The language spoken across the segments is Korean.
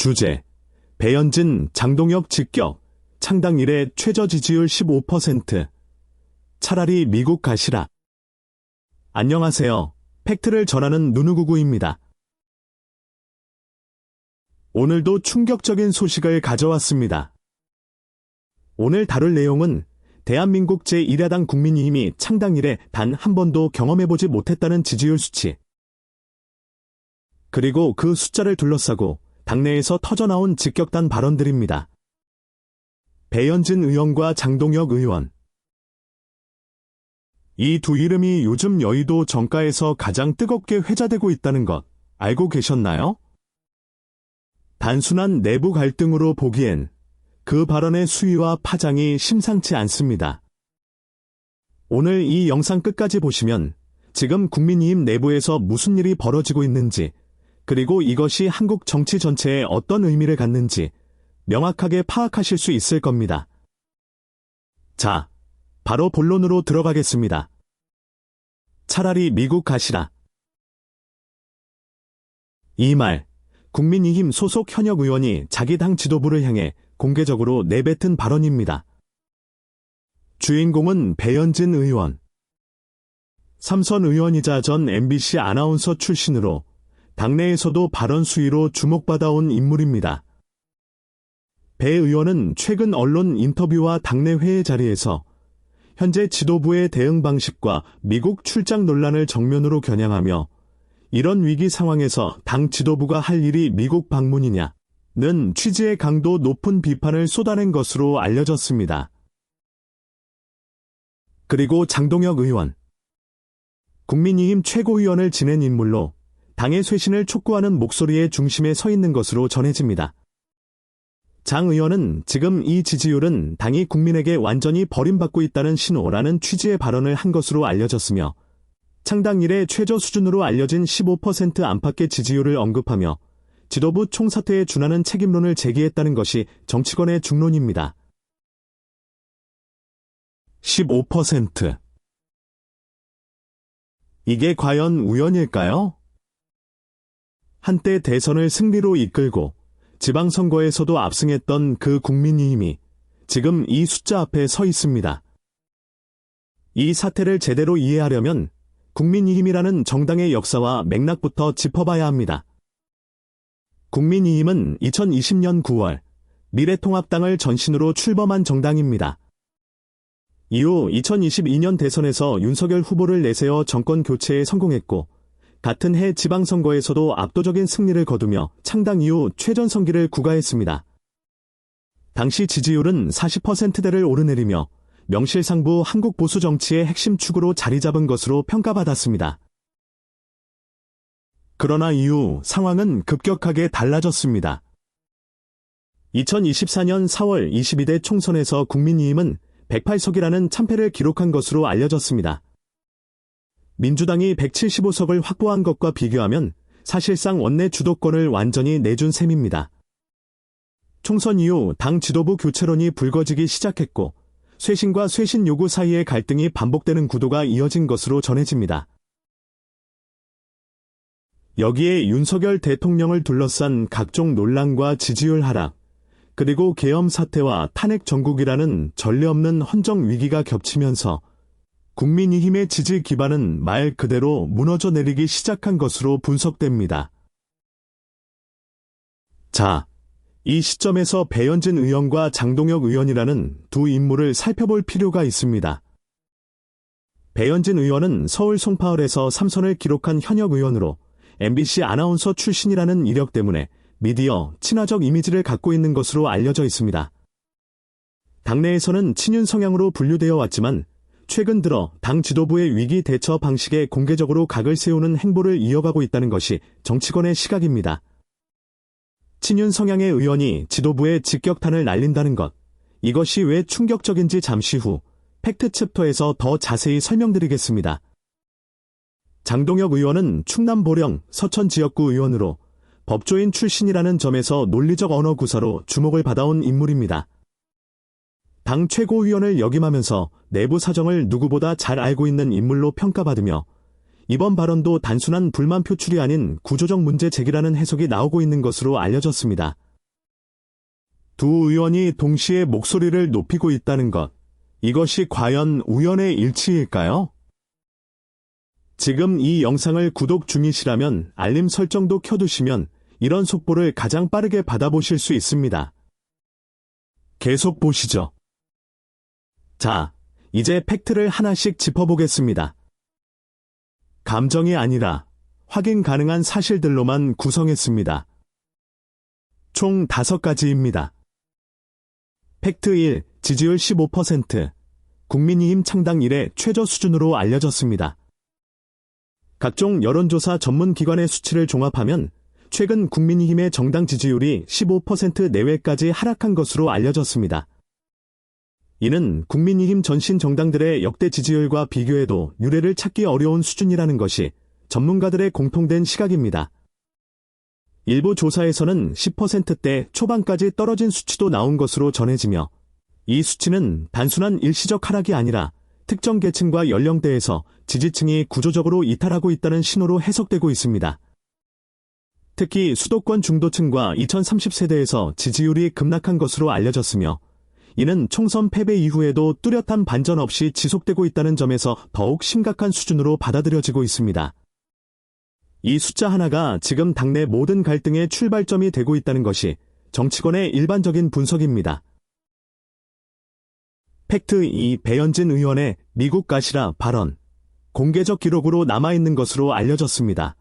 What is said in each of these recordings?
주제: 배현진, 장동혁 직격, 창당 이래 최저 지지율 15%. 차라리 미국 가시라. 안녕하세요. 팩트를 전하는 누누구구입니다. 오늘도 충격적인 소식을 가져왔습니다. 오늘 다룰 내용은 대한민국 제1야당 국민의힘이 창당 이래 단 한 번도 경험해보지 못했다는 지지율 수치, 그리고 그 숫자를 둘러싸고 당내에서 터져나온 직격탄 발언들입니다. 배현진 의원과 장동혁 의원. 이 두 이름이 요즘 여의도 정가에서 가장 뜨겁게 회자되고 있다는 것 알고 계셨나요? 단순한 내부 갈등으로 보기엔 그 발언의 수위와 파장이 심상치 않습니다. 오늘 이 영상 끝까지 보시면 지금 국민의힘 내부에서 무슨 일이 벌어지고 있는지, 그리고 이것이 한국 정치 전체에 어떤 의미를 갖는지 명확하게 파악하실 수 있을 겁니다. 자, 바로 본론으로 들어가겠습니다. 차라리 미국 가시라. 이 말, 국민의힘 소속 현역 의원이 자기 당 지도부를 향해 공개적으로 내뱉은 발언입니다. 주인공은 배현진 의원. 삼선 의원이자 전 MBC 아나운서 출신으로 당내에서도 발언 수위로 주목받아온 인물입니다. 배 의원은 최근 언론 인터뷰와 당내 회의 자리에서 현재 지도부의 대응 방식과 미국 출장 논란을 정면으로 겨냥하며 이런 위기 상황에서 당 지도부가 할 일이 미국 방문이냐 는 취지의 강도 높은 비판을 쏟아낸 것으로 알려졌습니다. 그리고 장동혁 의원. 국민의힘 최고위원을 지낸 인물로 당의 쇄신을 촉구하는 목소리의 중심에 서 있는 것으로 전해집니다. 장 의원은 지금 이 지지율은 당이 국민에게 완전히 버림받고 있다는 신호라는 취지의 발언을 한 것으로 알려졌으며, 창당 이래 최저 수준으로 알려진 15% 안팎의 지지율을 언급하며 지도부 총사퇴에 준하는 책임론을 제기했다는 것이 정치권의 중론입니다. 15%. 이게 과연 우연일까요? 한때 대선을 승리로 이끌고 지방선거에서도 압승했던 그 국민의힘이 지금 이 숫자 앞에 서 있습니다. 이 사태를 제대로 이해하려면 국민의힘이라는 정당의 역사와 맥락부터 짚어봐야 합니다. 국민의힘은 2020년 9월 미래통합당을 전신으로 출범한 정당입니다. 이후 2022년 대선에서 윤석열 후보를 내세워 정권 교체에 성공했고, 같은 해 지방선거에서도 압도적인 승리를 거두며 창당 이후 최전성기를 구가했습니다. 당시 지지율은 40%대를 오르내리며 명실상부 한국 보수 정치의 핵심 축으로 자리 잡은 것으로 평가받았습니다. 그러나 이후 상황은 급격하게 달라졌습니다. 2024년 4월 22대 총선에서 국민의힘은 108석이라는 참패를 기록한 것으로 알려졌습니다. 민주당이 175석을 확보한 것과 비교하면 사실상 원내 주도권을 완전히 내준 셈입니다. 총선 이후 당 지도부 교체론이 불거지기 시작했고, 쇄신과 쇄신 요구 사이의 갈등이 반복되는 구도가 이어진 것으로 전해집니다. 여기에 윤석열 대통령을 둘러싼 각종 논란과 지지율 하락, 그리고 계엄 사태와 탄핵 정국이라는 전례 없는 헌정 위기가 겹치면서 국민의힘의 지지 기반은 말 그대로 무너져 내리기 시작한 것으로 분석됩니다. 자, 이 시점에서 배현진 의원과 장동혁 의원이라는 두 인물을 살펴볼 필요가 있습니다. 배현진 의원은 서울 송파을에서 3선을 기록한 현역 의원으로 MBC 아나운서 출신이라는 이력 때문에 미디어 친화적 이미지를 갖고 있는 것으로 알려져 있습니다. 당내에서는 친윤 성향으로 분류되어 왔지만 최근 들어 당 지도부의 위기 대처 방식에 공개적으로 각을 세우는 행보를 이어가고 있다는 것이 정치권의 시각입니다. 친윤 성향의 의원이 지도부에 직격탄을 날린다는 것, 이것이 왜 충격적인지 잠시 후 팩트 챕터에서 더 자세히 설명드리겠습니다. 장동혁 의원은 충남 보령 서천 지역구 의원으로 법조인 출신이라는 점에서 논리적 언어 구사로 주목을 받아온 인물입니다. 당 최고위원을 역임하면서 내부 사정을 누구보다 잘 알고 있는 인물로 평가받으며, 이번 발언도 단순한 불만 표출이 아닌 구조적 문제 제기라는 해석이 나오고 있는 것으로 알려졌습니다. 두 의원이 동시에 목소리를 높이고 있다는 것, 이것이 과연 우연의 일치일까요? 지금 이 영상을 구독 중이시라면 알림 설정도 켜두시면 이런 속보를 가장 빠르게 받아보실 수 있습니다. 계속 보시죠. 자, 이제 팩트를 하나씩 짚어보겠습니다. 감정이 아니라 확인 가능한 사실들로만 구성했습니다. 총 5가지입니다. 팩트 1. 지지율 15%. 국민의힘 창당 이래 최저 수준으로 알려졌습니다. 각종 여론조사 전문기관의 수치를 종합하면 최근 국민의힘의 정당 지지율이 15% 내외까지 하락한 것으로 알려졌습니다. 이는 국민의힘 전신 정당들의 역대 지지율과 비교해도 유례를 찾기 어려운 수준이라는 것이 전문가들의 공통된 시각입니다. 일부 조사에서는 10%대 초반까지 떨어진 수치도 나온 것으로 전해지며 이 수치는 단순한 일시적 하락이 아니라 특정 계층과 연령대에서 지지층이 구조적으로 이탈하고 있다는 신호로 해석되고 있습니다. 특히 수도권 중도층과 2030세대에서 지지율이 급락한 것으로 알려졌으며 이는 총선 패배 이후에도 뚜렷한 반전 없이 지속되고 있다는 점에서 더욱 심각한 수준으로 받아들여지고 있습니다. 이 숫자 하나가 지금 당내 모든 갈등의 출발점이 되고 있다는 것이 정치권의 일반적인 분석입니다. 팩트 2. 배현진 의원의 미국 가시라 발언. 공개적 기록으로 남아있는 것으로 알려졌습니다.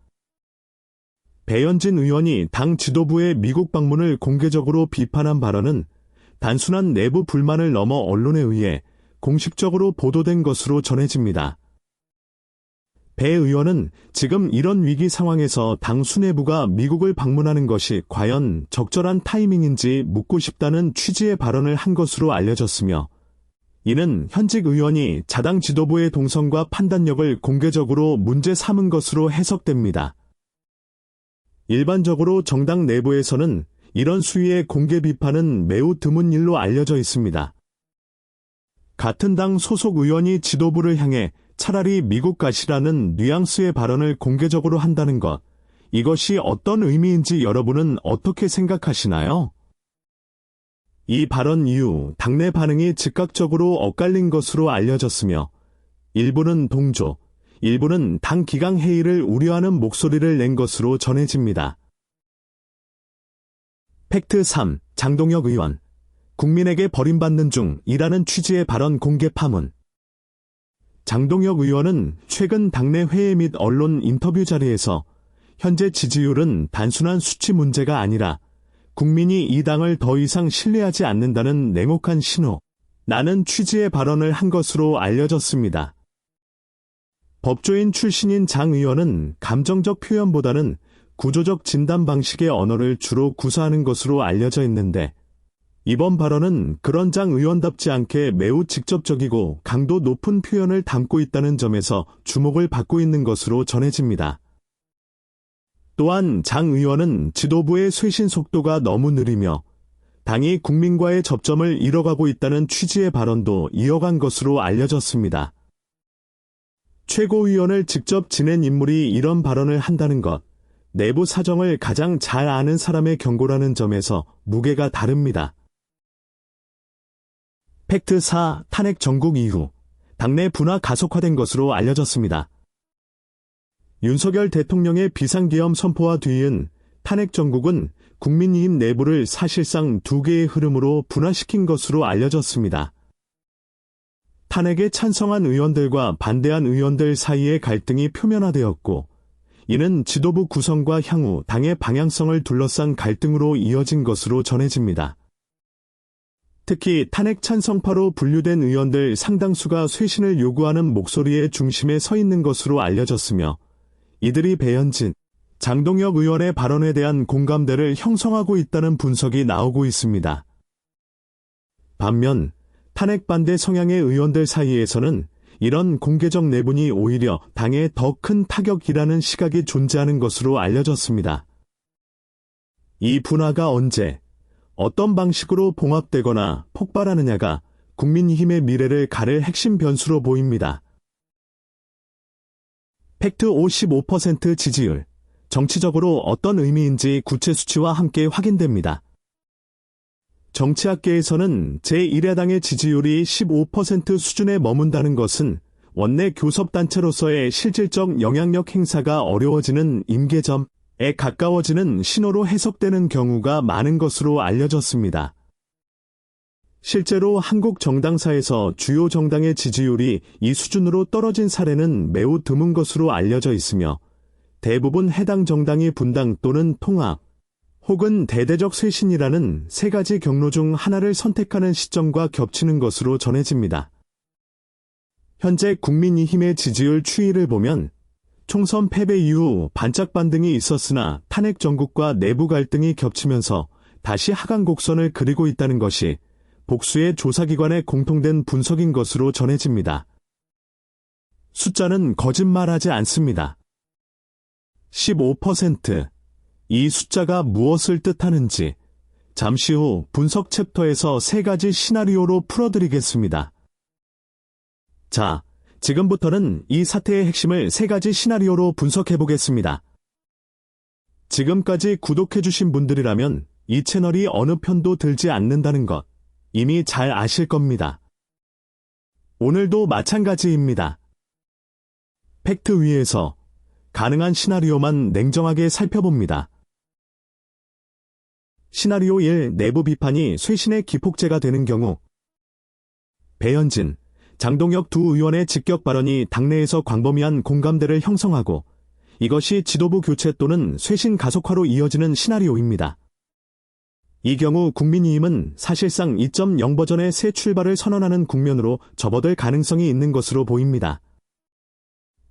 배현진 의원이 당 지도부의 미국 방문을 공개적으로 비판한 발언은 단순한 내부 불만을 넘어 언론에 의해 공식적으로 보도된 것으로 전해집니다. 배 의원은 지금 이런 위기 상황에서 당 수뇌부가 미국을 방문하는 것이 과연 적절한 타이밍인지 묻고 싶다는 취지의 발언을 한 것으로 알려졌으며 이는 현직 의원이 자당 지도부의 동선과 판단력을 공개적으로 문제 삼은 것으로 해석됩니다. 일반적으로 정당 내부에서는 이런 수위의 공개 비판은 매우 드문 일로 알려져 있습니다. 같은 당 소속 의원이 지도부를 향해 차라리 미국 가시라는 뉘앙스의 발언을 공개적으로 한다는 것, 이것이 어떤 의미인지 여러분은 어떻게 생각하시나요? 이 발언 이후 당내 반응이 즉각적으로 엇갈린 것으로 알려졌으며 일부는 동조, 일부는 당 기강 회의를 우려하는 목소리를 낸 것으로 전해집니다. 팩트 3. 장동혁 의원. 국민에게 버림받는 중이라는 취지의 발언 공개 파문. 장동혁 의원은 최근 당내 회의 및 언론 인터뷰 자리에서 현재 지지율은 단순한 수치 문제가 아니라 국민이 이 당을 더 이상 신뢰하지 않는다는 냉혹한 신호, 라는 취지의 발언을 한 것으로 알려졌습니다. 법조인 출신인 장 의원은 감정적 표현보다는 구조적 진단 방식의 언어를 주로 구사하는 것으로 알려져 있는데 이번 발언은 그런 장 의원답지 않게 매우 직접적이고 강도 높은 표현을 담고 있다는 점에서 주목을 받고 있는 것으로 전해집니다. 또한 장 의원은 지도부의 쇄신 속도가 너무 느리며 당이 국민과의 접점을 잃어가고 있다는 취지의 발언도 이어간 것으로 알려졌습니다. 최고위원을 직접 지낸 인물이 이런 발언을 한다는 것, 내부 사정을 가장 잘 아는 사람의 경고라는 점에서 무게가 다릅니다. 팩트 4. 탄핵 전국 이후 당내 분화 가속화된 것으로 알려졌습니다. 윤석열 대통령의 비상계엄 선포와 뒤이은 탄핵 전국은 국민의힘 내부를 사실상 두 개의 흐름으로 분화시킨 것으로 알려졌습니다. 탄핵에 찬성한 의원들과 반대한 의원들 사이의 갈등이 표면화되었고 이는 지도부 구성과 향후 당의 방향성을 둘러싼 갈등으로 이어진 것으로 전해집니다. 특히 탄핵 찬성파로 분류된 의원들 상당수가 쇄신을 요구하는 목소리의 중심에 서 있는 것으로 알려졌으며 이들이 배현진, 장동혁 의원의 발언에 대한 공감대를 형성하고 있다는 분석이 나오고 있습니다. 반면 탄핵 반대 성향의 의원들 사이에서는 이런 공개적 내분이 오히려 당에 더 큰 타격이라는 시각이 존재하는 것으로 알려졌습니다. 이 분화가 언제, 어떤 방식으로 봉합되거나 폭발하느냐가 국민의힘의 미래를 가를 핵심 변수로 보입니다. 팩트 55% 지지율. 정치적으로 어떤 의미인지 구체 수치와 함께 확인됩니다. 정치학계에서는 제1야당의 지지율이 15% 수준에 머문다는 것은 원내 교섭단체로서의 실질적 영향력 행사가 어려워지는 임계점에 가까워지는 신호로 해석되는 경우가 많은 것으로 알려졌습니다. 실제로 한국 정당사에서 주요 정당의 지지율이 이 수준으로 떨어진 사례는 매우 드문 것으로 알려져 있으며 대부분 해당 정당이 분당 또는 통합 혹은 대대적 쇄신이라는 세 가지 경로 중 하나를 선택하는 시점과 겹치는 것으로 전해집니다. 현재 국민의힘의 지지율 추이를 보면 총선 패배 이후 반짝 반등이 있었으나 탄핵 정국과 내부 갈등이 겹치면서 다시 하강 곡선을 그리고 있다는 것이 복수의 조사기관의 공통된 분석인 것으로 전해집니다. 숫자는 거짓말하지 않습니다. 15%. 이 숫자가 무엇을 뜻하는지 잠시 후 분석 챕터에서 세 가지 시나리오로 풀어드리겠습니다. 자, 지금부터는 이 사태의 핵심을 세 가지 시나리오로 분석해보겠습니다. 지금까지 구독해주신 분들이라면 이 채널이 어느 편도 들지 않는다는 것 이미 잘 아실 겁니다. 오늘도 마찬가지입니다. 팩트 위에서 가능한 시나리오만 냉정하게 살펴봅니다. 시나리오 1. 내부 비판이 쇄신의 기폭제가 되는 경우 배현진, 장동혁 두 의원의 직격 발언이 당내에서 광범위한 공감대를 형성하고 이것이 지도부 교체 또는 쇄신 가속화로 이어지는 시나리오입니다. 이 경우 국민의힘은 사실상 2.0 버전의 새 출발을 선언하는 국면으로 접어들 가능성이 있는 것으로 보입니다.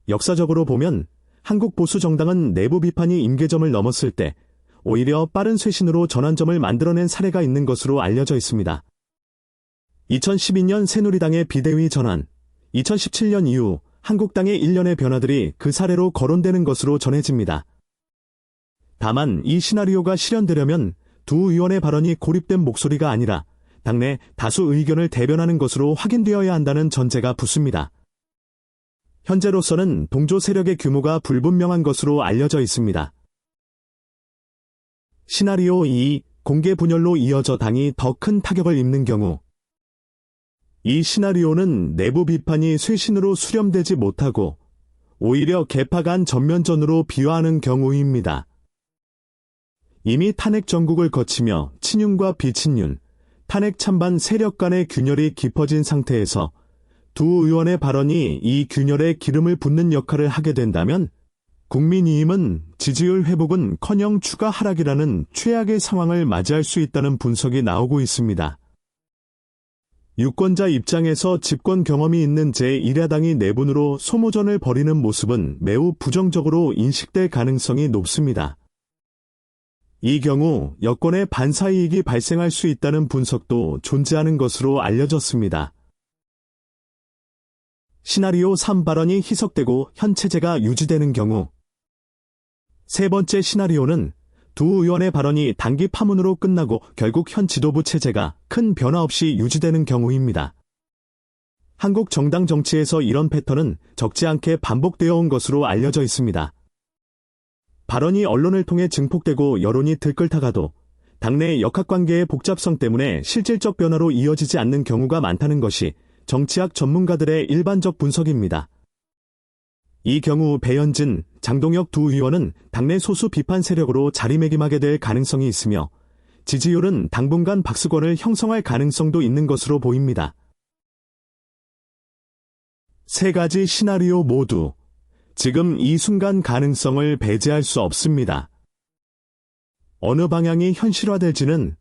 역사적으로 보면 한국 보수 정당은 내부 비판이 임계점을 넘었을 때 오히려 빠른 쇄신으로 전환점을 만들어낸 사례가 있는 것으로 알려져 있습니다. 2012년 새누리당의 비대위 전환, 2017년 이후 한국당의 일련의 변화들이 그 사례로 거론되는 것으로 전해집니다. 다만 이 시나리오가 실현되려면 두 의원의 발언이 고립된 목소리가 아니라 당내 다수 의견을 대변하는 것으로 확인되어야 한다는 전제가 붙습니다. 현재로서는 동조 세력의 규모가 불분명한 것으로 알려져 있습니다. 시나리오 2. 공개 분열로 이어져 당이 더 큰 타격을 입는 경우 이 시나리오는 내부 비판이 쇄신으로 수렴되지 못하고 오히려 개파 간 전면전으로 비화하는 경우입니다. 이미 탄핵 정국을 거치며 친윤과 비친윤, 탄핵 찬반 세력 간의 균열이 깊어진 상태에서 두 의원의 발언이 이 균열에 기름을 붓는 역할을 하게 된다면 국민의힘은 지지율 회복은커녕 추가 하락이라는 최악의 상황을 맞이할 수 있다는 분석이 나오고 있습니다. 유권자 입장에서 집권 경험이 있는 제1야당이 내분으로 소모전을 벌이는 모습은 매우 부정적으로 인식될 가능성이 높습니다. 이 경우 여권의 반사이익이 발생할 수 있다는 분석도 존재하는 것으로 알려졌습니다. 시나리오 3. 발언이 희석되고 현 체제가 유지되는 경우 세 번째 시나리오는 두 의원의 발언이 단기 파문으로 끝나고 결국 현 지도부 체제가 큰 변화 없이 유지되는 경우입니다. 한국 정당 정치에서 이런 패턴은 적지 않게 반복되어 온 것으로 알려져 있습니다. 발언이 언론을 통해 증폭되고 여론이 들끓다가도 당내 역학관계의 복잡성 때문에 실질적 변화로 이어지지 않는 경우가 많다는 것이 정치학 전문가들의 일반적 분석입니다. 이 경우 배현진, 장동혁 두 의원은 당내 소수 비판 세력으로 자리매김하게 될 가능성이 있으며 지지율은 당분간 박수권을 형성할 가능성도 있는 것으로 보입니다. 세 가지 시나리오 모두 지금 이 순간 가능성을 배제할 수 없습니다. 어느 방향이 현실화될지는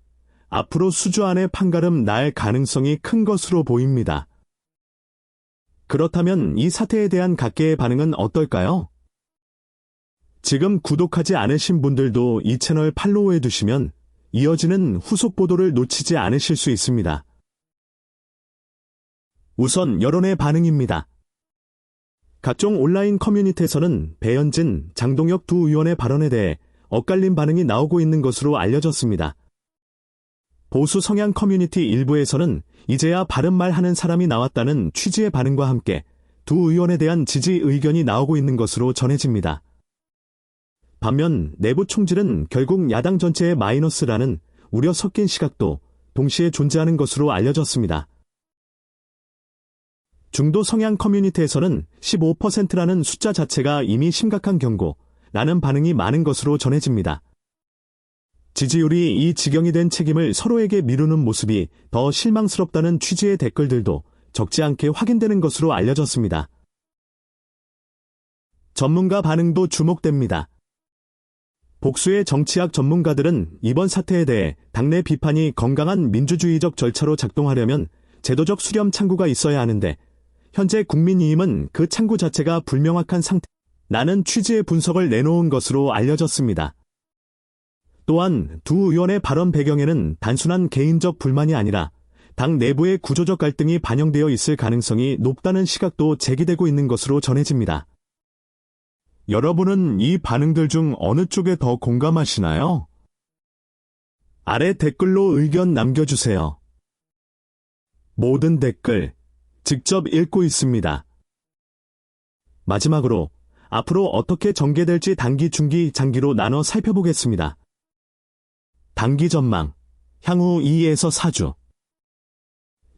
앞으로 수주 안의 판가름 날 가능성이 큰 것으로 보입니다. 그렇다면 이 사태에 대한 각계의 반응은 어떨까요? 지금 구독하지 않으신 분들도 이 채널 팔로우해 두시면 이어지는 후속 보도를 놓치지 않으실 수 있습니다. 우선 여론의 반응입니다. 각종 온라인 커뮤니티에서는 배현진, 장동혁 두 의원의 발언에 대해 엇갈린 반응이 나오고 있는 것으로 알려졌습니다. 보수 성향 커뮤니티 일부에서는 이제야 바른 말 하는 사람이 나왔다는 취지의 반응과 함께 두 의원에 대한 지지 의견이 나오고 있는 것으로 전해집니다. 반면 내부 총질은 결국 야당 전체의 마이너스라는 우려 섞인 시각도 동시에 존재하는 것으로 알려졌습니다. 중도 성향 커뮤니티에서는 15%라는 숫자 자체가 이미 심각한 경고라는 반응이 많은 것으로 전해집니다. 지지율이 이 지경이 된 책임을 서로에게 미루는 모습이 더 실망스럽다는 취지의 댓글들도 적지 않게 확인되는 것으로 알려졌습니다. 전문가 반응도 주목됩니다. 복수의 정치학 전문가들은 이번 사태에 대해 당내 비판이 건강한 민주주의적 절차로 작동하려면 제도적 수렴 창구가 있어야 하는데 현재 국민의힘은 그 창구 자체가 불명확한 상태라는 취지의 분석을 내놓은 것으로 알려졌습니다. 또한 두 의원의 발언 배경에는 단순한 개인적 불만이 아니라 당 내부의 구조적 갈등이 반영되어 있을 가능성이 높다는 시각도 제기되고 있는 것으로 전해집니다. 여러분은 이 반응들 중 어느 쪽에 더 공감하시나요? 아래 댓글로 의견 남겨주세요. 모든 댓글 직접 읽고 있습니다. 마지막으로 앞으로 어떻게 전개될지 단기, 중기, 장기로 나눠 살펴보겠습니다. 단기 전망, 향후 2에서 4주.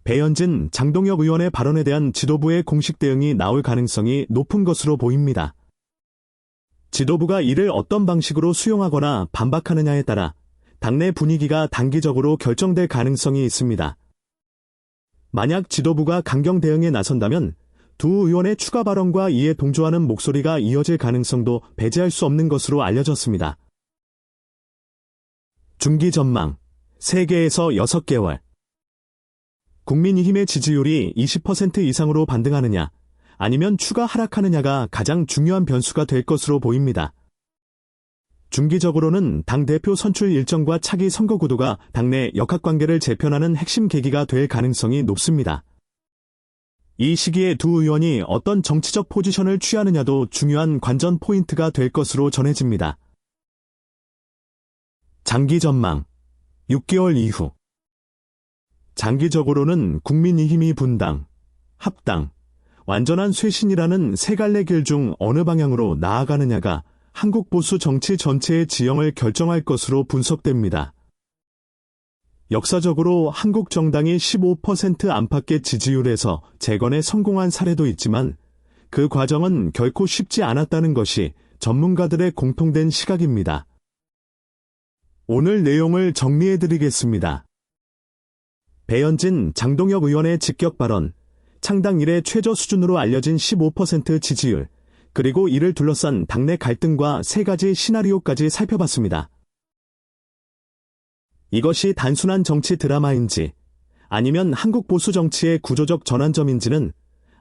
배현진, 장동혁 의원의 발언에 대한 지도부의 공식 대응이 나올 가능성이 높은 것으로 보입니다. 지도부가 이를 어떤 방식으로 수용하거나 반박하느냐에 따라 당내 분위기가 단기적으로 결정될 가능성이 있습니다. 만약 지도부가 강경 대응에 나선다면 두 의원의 추가 발언과 이에 동조하는 목소리가 이어질 가능성도 배제할 수 없는 것으로 알려졌습니다. 중기 전망, 3개에서 6개월. 국민의힘의 지지율이 20% 이상으로 반등하느냐, 아니면 추가 하락하느냐가 가장 중요한 변수가 될 것으로 보입니다. 중기적으로는 당대표 선출 일정과 차기 선거 구도가 당내 역학관계를 재편하는 핵심 계기가 될 가능성이 높습니다. 이 시기에 두 의원이 어떤 정치적 포지션을 취하느냐도 중요한 관전 포인트가 될 것으로 전해집니다. 장기 전망, 6개월 이후. 장기적으로는 국민의힘이 분당, 합당, 완전한 쇄신이라는 세 갈래 길 중 어느 방향으로 나아가느냐가 한국 보수 정치 전체의 지형을 결정할 것으로 분석됩니다. 역사적으로 한국 정당이 15% 안팎의 지지율에서 재건에 성공한 사례도 있지만 그 과정은 결코 쉽지 않았다는 것이 전문가들의 공통된 시각입니다. 오늘 내용을 정리해드리겠습니다. 배현진, 장동혁 의원의 직격 발언, 창당 이래 최저 수준으로 알려진 15% 지지율, 그리고 이를 둘러싼 당내 갈등과 3가지 시나리오까지 살펴봤습니다. 이것이 단순한 정치 드라마인지, 아니면 한국 보수 정치의 구조적 전환점인지는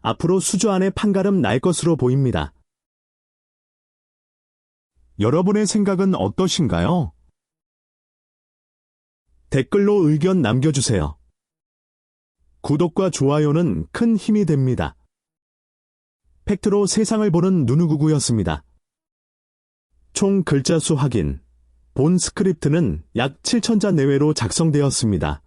앞으로 수주 안에 판가름 날 것으로 보입니다. 여러분의 생각은 어떠신가요? 댓글로 의견 남겨주세요. 구독과 좋아요는 큰 힘이 됩니다. 팩트로 세상을 보는 누누구구였습니다. 총 글자 수 확인. 본 스크립트는 약 7,000자 내외로 작성되었습니다.